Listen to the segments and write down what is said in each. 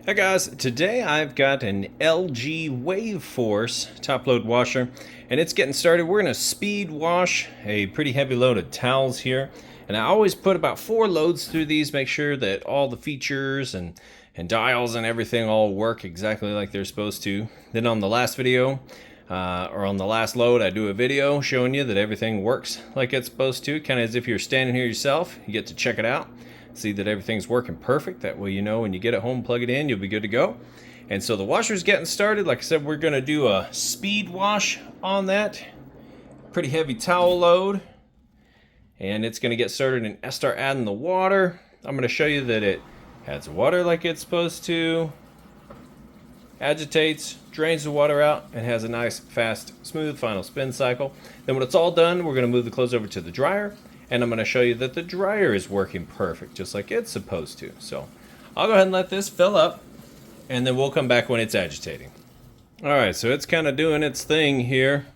Hi guys, today I've got an LG WaveForce top load washer and it's getting started. We're going to speed wash a pretty heavy load of towels here, and I always put about 4 loads through these, make sure that all the features and dials and everything all work exactly like they're supposed to. Then on the last video or on the last load, I do a video showing you that everything works like it's supposed to, kind of as if you're standing here yourself. You get to check it out, see that everything's working perfect. That way you know when you get it home, plug it in, you'll be good to go. And so the washer's getting started. Like I said, we're going to do a speed wash on that pretty heavy towel load, and it's going to get started and start adding the water. I'm going to show you that it adds water like it's supposed to, agitates, drains the water out, and has a nice fast smooth final spin cycle. Then when it's all done, we're going to move the clothes over to the dryer, and I'm going to show you that the dryer is working perfect just like it's supposed to. So I'll go ahead and let this fill up, and then we'll come back when it's agitating. Alright, so it's kind of doing its thing here,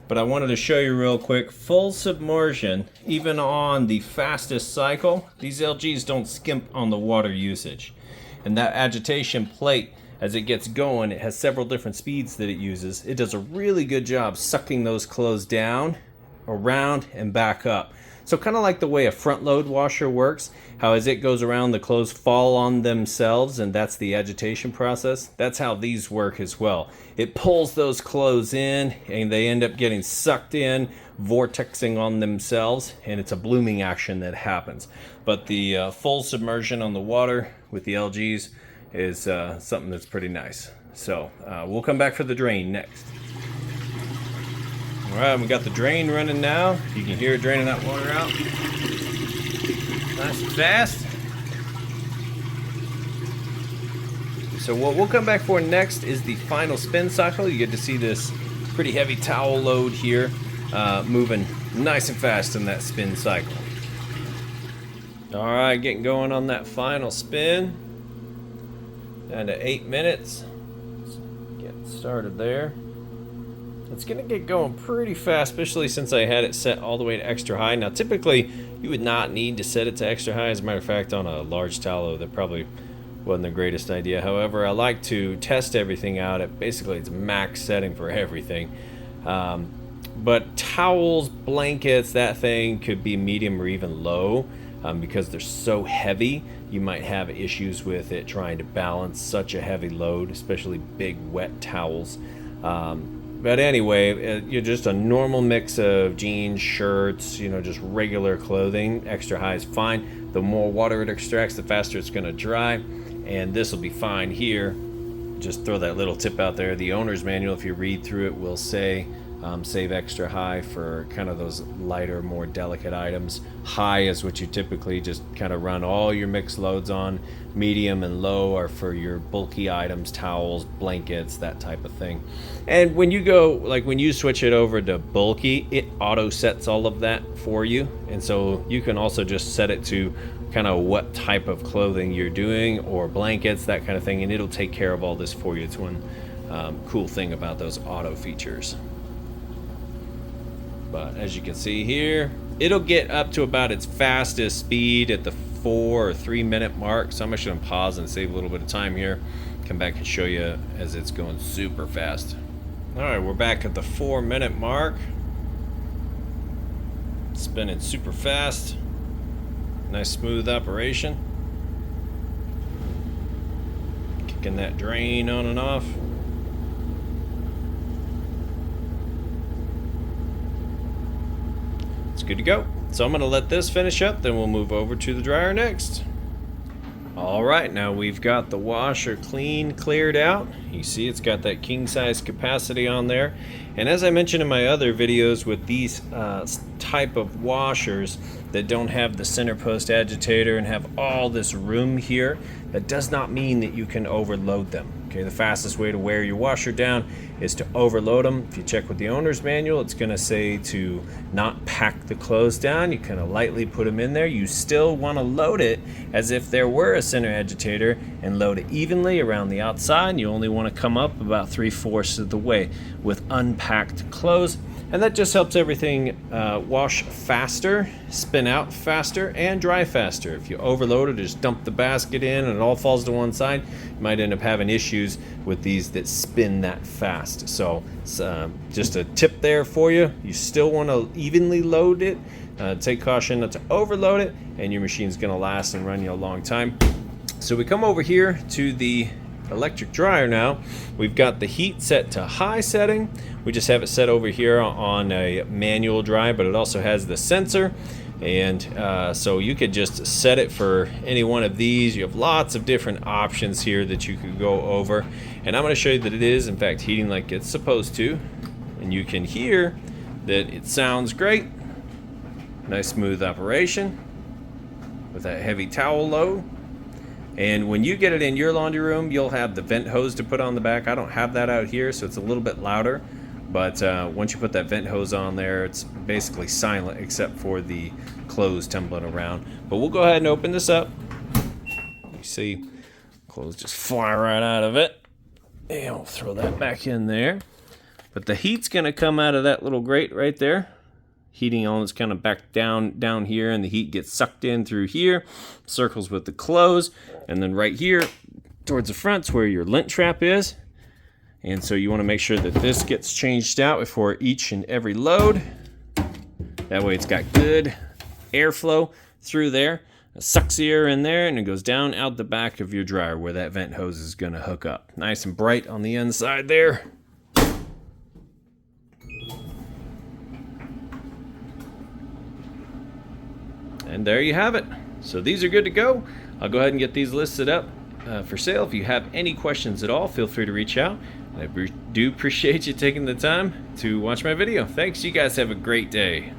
but I wanted to show you real quick. Full submersion, even on the fastest cycle, these LGs don't skimp on the water usage. And that agitation plate, as it gets going, it has several different speeds that it uses. It does a really good job sucking those clothes down, around, and back up. So kind of like the way a front load washer works, how as it goes around the clothes fall on themselves, and that's the agitation process. That's how these work as well. It pulls those clothes in and they end up getting sucked in, vortexing on themselves, and it's a blooming action that happens. But the full submersion on the water with the LGs is something that's pretty nice. So we'll come back for the drain next. Alright, we got the drain running now. You can hear it draining that water out. Nice and fast. So what we'll come back for next is the final spin cycle. You get to see this pretty heavy towel load here moving nice and fast in that spin cycle. Alright, getting going on that final spin. Down to 8 minutes. Let's get started there. It's going to get going pretty fast, especially since I had it set all the way to extra high. Now, typically, you would not need to set it to extra high. As a matter of fact, on a large towel, that probably wasn't the greatest idea. However, I like to test everything out at basically its max setting for everything. But towels, blankets, that thing could be medium or even low. Because they're so heavy, you might have issues with it trying to balance such a heavy load, especially big wet towels. But anyway, you're just a normal mix of jeans, shirts, just regular clothing. Extra high is fine. The more water it extracts, the faster it's going to dry. And this will be fine here. Just throw that little tip out there. The owner's manual, if you read through it, will say save extra high for kind of those lighter, more delicate items. High is what you typically just kind of run all your mixed loads on. Medium and low are for your bulky items, towels, blankets, that type of thing. And when you go, like when you switch it over to bulky, it auto sets all of that for you. And so you can also just set it to kind of what type of clothing you're doing, or blankets, that kind of thing, and it'll take care of all this for you. It's one cool thing about those auto features. But as you can see here, it'll get up to about its fastest speed at the 4 or 3 minute mark. So I'm just going to pause and save a little bit of time here. Come back and show you as it's going super fast. Alright, we're back at the 4 minute mark. Spinning super fast. Nice smooth operation. Kicking that drain on and off. Good to go. So I'm going to let this finish up, then we'll move over to the dryer next. Alright, now we've got the washer cleared out. You see it's got that king size capacity on there. And as I mentioned in my other videos, with these type of washers that don't have the center post agitator and have all this room here, that does not mean that you can overload them. Okay, the fastest way to wear your washer down is to overload them. If you check with the owner's manual, it's going to say to not pack the clothes down. You kind of lightly put them in there. You still want to load it as if there were a center agitator and load it evenly around the outside. You only want to come up about 3/4 of the way with unpacked clothes. And that just helps everything wash faster, spin out faster and dry faster. If you overload it, just dump the basket in and it all falls to one side, you might end up having issues with these that spin that fast. So it's just a tip there for you. You still want to evenly load it. Take caution not to overload it, and your machine's going to last and run you a long time. So we come over here to the electric dryer now. We've got the heat set to high setting. We just have it set over here on a manual dry, but it also has the sensor, and so you could just set it for any one of these. You have lots of different options here that you could go over, and I'm going to show you that it is in fact heating like it's supposed to, and you can hear that it sounds great. Nice smooth operation with that heavy towel load. And when you get it in your laundry room, you'll have the vent hose to put on the back. I don't have that out here, so it's a little bit louder. But once you put that vent hose on there, it's basically silent except for the clothes tumbling around. But we'll go ahead and open this up. You see, clothes just fly right out of it. And we'll throw that back in there. But the heat's going to come out of that little grate right there. Heating on is kind of back down here, and the heat gets sucked in through here, circles with the clothes, and then right here towards the front's where your lint trap is. And so you want to make sure that this gets changed out before each and every load. That way it's got good airflow through there. It sucks the air in there, and it goes down out the back of your dryer where that vent hose is going to hook up. Nice and bright on the inside there. And there you have it. So these are good to go. I'll go ahead and get these listed up for sale. If you have any questions at all, feel free to reach out. I do appreciate you taking the time to watch my video. Thanks. You guys have a great day.